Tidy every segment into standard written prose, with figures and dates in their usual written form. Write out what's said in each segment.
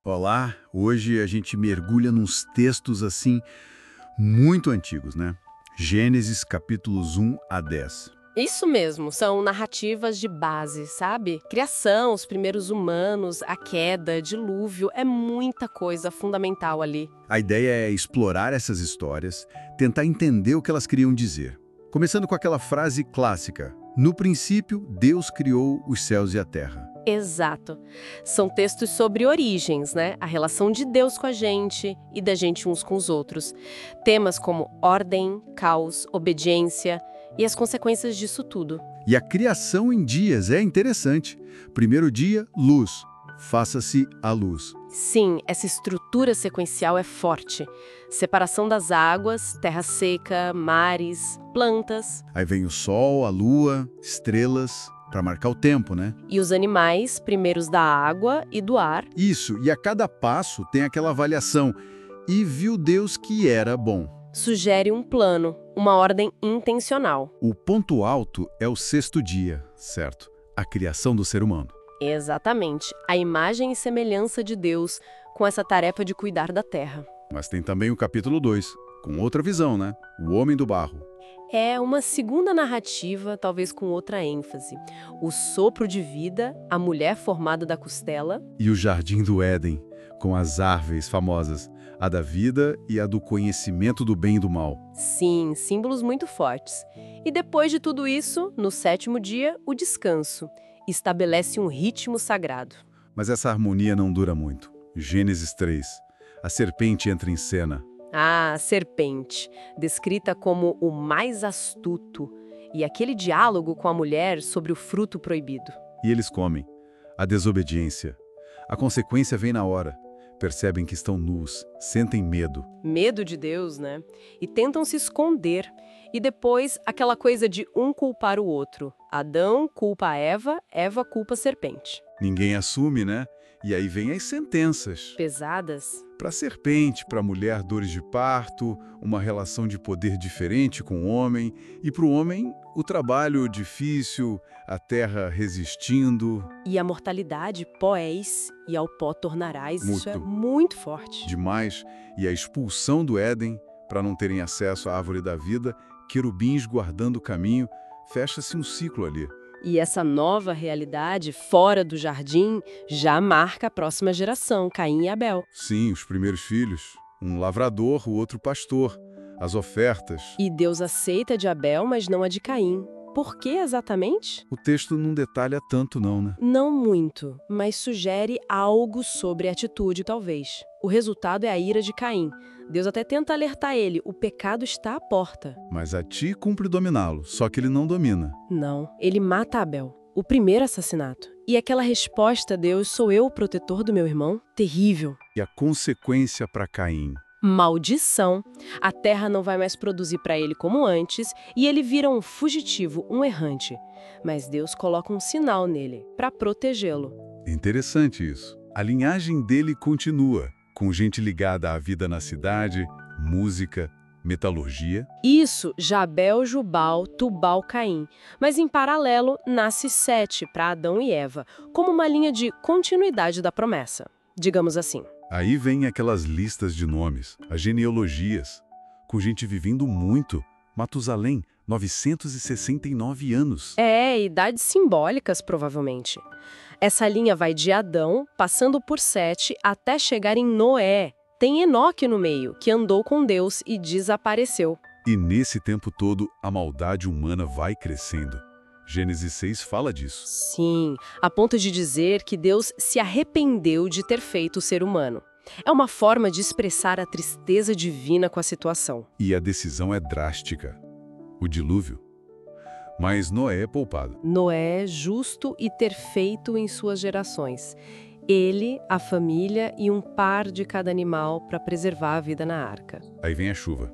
Olá, hoje a gente mergulha nos textos assim muito antigos, né? Gênesis capítulos 1 a 10. Isso mesmo, são narrativas de base, sabe? Criação, os primeiros humanos, a queda, dilúvio, é muita coisa fundamental ali. A ideia é explorar essas histórias, tentar entender o que elas queriam dizer. Começando com aquela frase clássica: no princípio, Deus criou os céus e a terra. Exato. São textos sobre origens, né? A relação de Deus com a gente e da gente uns com os outros. Temas como ordem, caos, obediência e as consequências disso tudo. E a criação em dias é interessante. Primeiro dia, luz. Faça-se a luz. Sim, essa estrutura sequencial é forte. Separação das águas, terra seca, mares, plantas. Aí vem o sol, a lua, estrelas, para marcar o tempo, né? E os animais, primeiros da água e do ar. Isso, e a cada passo tem aquela avaliação. E viu Deus que era bom. Sugere um plano, uma ordem intencional. O ponto alto é o sexto dia, certo? A criação do ser humano. Exatamente, a imagem e semelhança de Deus com essa tarefa de cuidar da terra. Mas tem também o capítulo 2, com outra visão, né? O homem do barro. É uma segunda narrativa, talvez com outra ênfase. O sopro de vida, a mulher formada da costela. E o jardim do Éden, com as árvores famosas, a da vida e a do conhecimento do bem e do mal. Sim, símbolos muito fortes. E depois de tudo isso, no sétimo dia, o descanso. Estabelece um ritmo sagrado. Mas essa harmonia não dura muito. Gênesis 3. A serpente entra em cena. Ah, a serpente, descrita como o mais astuto, e aquele diálogo com a mulher sobre o fruto proibido. E eles comem. A desobediência. A consequência vem na hora. Percebem que estão nus, sentem medo. Medo de Deus, né? E tentam se esconder. E depois, aquela coisa de um culpar o outro. Adão culpa a Eva, Eva culpa a serpente. Ninguém assume, né? E aí vem as sentenças. Pesadas. Para a serpente, para a mulher, dores de parto, uma relação de poder diferente com o homem. E para o homem, o trabalho difícil, a terra resistindo. E a mortalidade, pó és, e ao pó tornarás. Isso é Muito. muito forte. Demais. E a expulsão do Éden, para não terem acesso à árvore da vida, querubins guardando o caminho, fecha-se um ciclo ali. E essa nova realidade, fora do jardim, já marca a próxima geração, Caim e Abel. Sim, os primeiros filhos. Um lavrador, o outro pastor. As ofertas. E Deus aceita a de Abel, mas não a de Caim. Por que exatamente? O texto não detalha tanto não, né? Não muito, mas sugere algo sobre a atitude, talvez. O resultado é a ira de Caim. Deus até tenta alertar ele, o pecado está à porta. Mas a ti cumpre dominá-lo, só que ele não domina. Não, ele mata Abel. O primeiro assassinato. E aquela resposta, Deus, sou eu o protetor do meu irmão? Terrível. E a consequência para Caim? Maldição. A terra não vai mais produzir para ele como antes e ele vira um fugitivo, um errante. Mas Deus coloca um sinal nele, para protegê-lo. É interessante isso. A linhagem dele continua, com gente ligada à vida na cidade, música, metalurgia. Isso, Jabel, Jubal, Tubal, Caim. Mas em paralelo, nasce Sete para Adão e Eva, como uma linha de continuidade da promessa, digamos assim. Aí vem aquelas listas de nomes, as genealogias, com gente vivendo muito. Matusalém, 969 anos. É, idades simbólicas, provavelmente. Essa linha vai de Adão, passando por Sete, até chegar em Noé. Tem Enoque no meio, que andou com Deus e desapareceu. E nesse tempo todo, a maldade humana vai crescendo. Gênesis 6 fala disso. Sim, a ponto de dizer que Deus se arrependeu de ter feito o ser humano. É uma forma de expressar a tristeza divina com a situação. E a decisão é drástica. O dilúvio. Mas Noé é poupado. Noé é justo e perfeito em suas gerações. Ele, a família e um par de cada animal para preservar a vida na arca. Aí vem a chuva.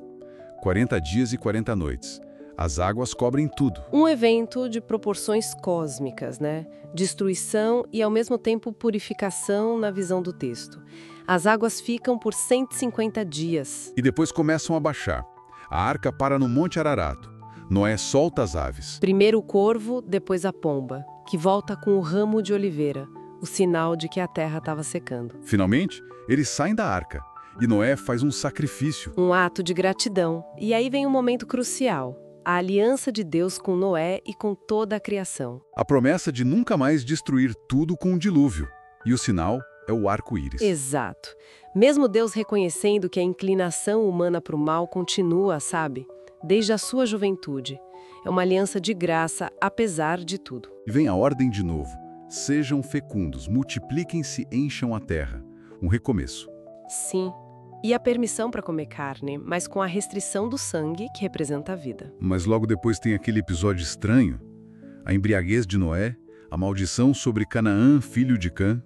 40 dias e 40 noites. As águas cobrem tudo. Um evento de proporções cósmicas, né? Destruição e, ao mesmo tempo, purificação na visão do texto. As águas ficam por 150 dias. E depois começam a baixar. A arca para no Monte Ararato. Noé solta as aves. Primeiro o corvo, depois a pomba, que volta com o ramo de oliveira. o sinal de que a terra estava secando. Finalmente, eles saem da arca e Noé faz um sacrifício. Um ato de gratidão. E aí vem um momento crucial. A aliança de Deus com Noé e com toda a criação. A promessa de nunca mais destruir tudo com o dilúvio. E o sinal é o arco-íris. Exato. Mesmo Deus reconhecendo que a inclinação humana para o mal continua, sabe? Desde a sua juventude. É uma aliança de graça, apesar de tudo. E vem a ordem de novo. Sejam fecundos, multipliquem-se, encham a terra. Um recomeço. Sim. E a permissão para comer carne, mas com a restrição do sangue, que representa a vida. Mas logo depois tem aquele episódio estranho. A embriaguez de Noé, a maldição sobre Canaã, filho de Cã.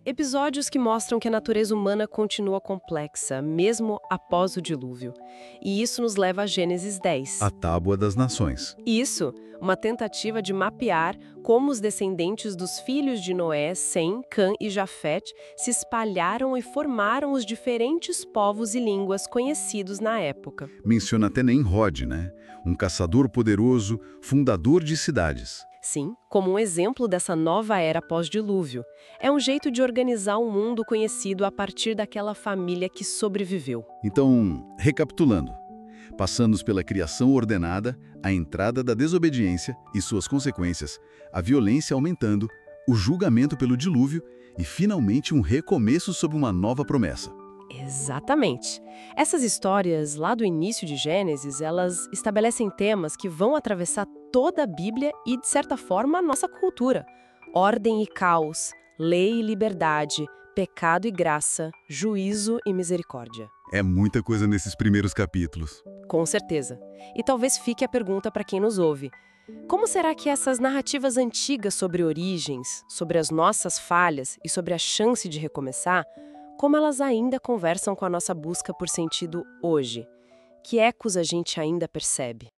Episódios que mostram que a natureza humana continua complexa, mesmo após o dilúvio. E isso nos leva a Gênesis 10. A Tábua das Nações. Isso, uma tentativa de mapear como os descendentes dos filhos de Noé, Sem, Cã e Jafete, se espalharam e formaram os diferentes povos e línguas conhecidos na época. Menciona até Nimrod, né? Um caçador poderoso, fundador de cidades. Sim, como um exemplo dessa nova era pós-dilúvio. É um jeito de organizar um mundo conhecido a partir daquela família que sobreviveu. Então, recapitulando. Passamos pela criação ordenada, a entrada da desobediência e suas consequências, a violência aumentando, o julgamento pelo dilúvio e, finalmente, um recomeço sob uma nova promessa. Exatamente. Essas histórias, lá do início de Gênesis, elas estabelecem temas que vão atravessar toda a Bíblia e, de certa forma, a nossa cultura. Ordem e caos, lei e liberdade, pecado e graça, juízo e misericórdia. É muita coisa nesses primeiros capítulos. Com certeza. E talvez fique a pergunta para quem nos ouve. Como será que essas narrativas antigas sobre origens, sobre as nossas falhas e sobre a chance de recomeçar, como elas ainda conversam com a nossa busca por sentido hoje? Que ecos a gente ainda percebe?